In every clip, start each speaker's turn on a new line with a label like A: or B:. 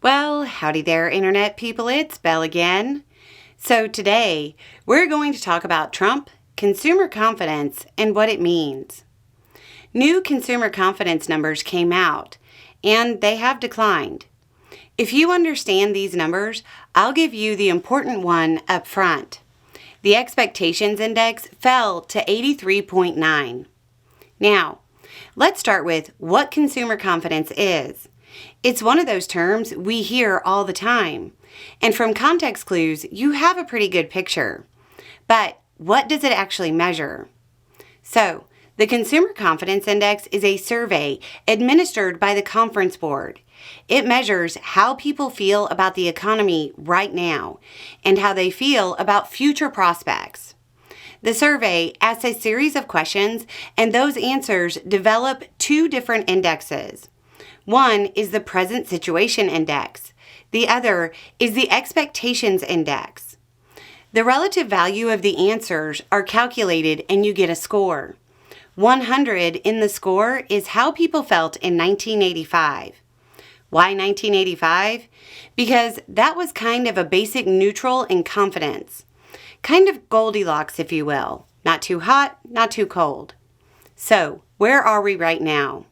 A: Well, howdy there, Internet people. It's Belle again. So today, we're going to talk about Trump, consumer confidence, and what it means. New consumer confidence numbers came out, and they have declined. If you understand these numbers, I'll give you the important one up front. The expectations index fell to 83.9. Now, let's start with what consumer confidence is. It's one of those terms we hear all the time, and from context clues, you have a pretty good picture. But what does it actually measure? So, the Consumer Confidence Index is a survey administered by the Conference Board. It measures how people feel about the economy right now and how they feel about future prospects. The survey asks a series of questions, and those answers develop two different indexes. One is the Present Situation Index. The other is the Expectations Index. The relative value of the answers are calculated and you get a score. 100 in the score is how people felt in 1985. Why 1985? Because that was kind of a basic neutral in confidence. Kind of Goldilocks, if you will. Not too hot, not too cold. So, where are we right now?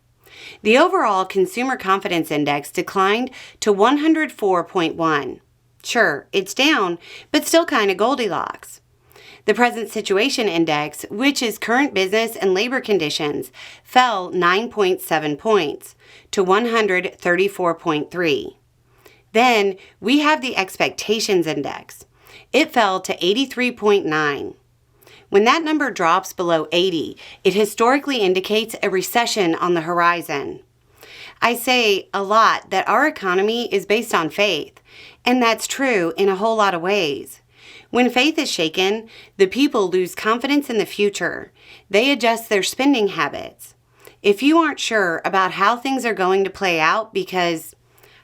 A: The overall Consumer Confidence Index declined to 104.1. Sure, it's down, but still kind of Goldilocks. The Present Situation Index, which is current business and labor conditions, fell 9.7 points to 134.3. Then we have the Expectations Index. It fell to 83.9. When that number drops below 80, it historically indicates a recession on the horizon. I say a lot that our economy is based on faith, and that's true in a whole lot of ways. When faith is shaken, the people lose confidence in the future. They adjust their spending habits. If you aren't sure about how things are going to play out because,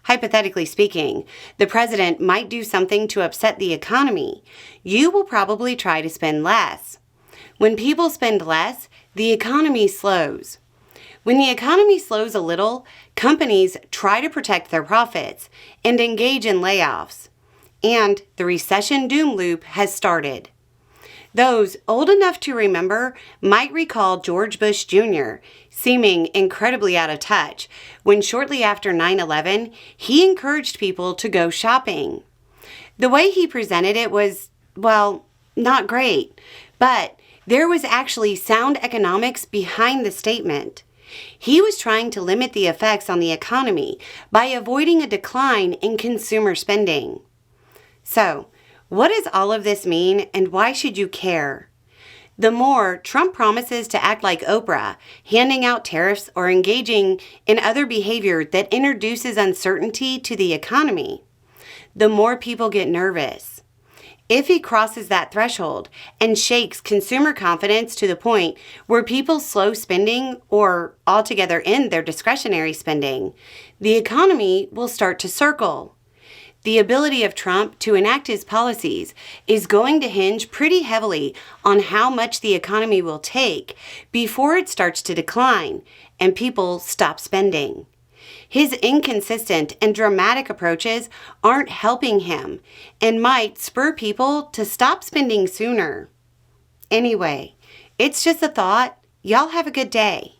A: hypothetically speaking, the president might do something to upset the economy, you will probably try to spend less. When people spend less, the economy slows. When the economy slows a little, companies try to protect their profits and engage in layoffs. And the recession doom loop has started. Those old enough to remember might recall George Bush Jr. seeming incredibly out of touch when shortly after 9/11, he encouraged people to go shopping. The way he presented it was, well, not great, but there was actually sound economics behind the statement. He was trying to limit the effects on the economy by avoiding a decline in consumer spending. So, what does all of this mean and why should you care? The more Trump promises to act like Oprah, handing out tariffs or engaging in other behavior that introduces uncertainty to the economy, the more people get nervous. If he crosses that threshold and shakes consumer confidence to the point where people slow spending or altogether end their discretionary spending, the economy will start to circle. The ability of Trump to enact his policies is going to hinge pretty heavily on how much the economy will take before it starts to decline and people stop spending. His inconsistent and dramatic approaches aren't helping him and might spur people to stop spending sooner. Anyway, it's just a thought. Y'all have a good day.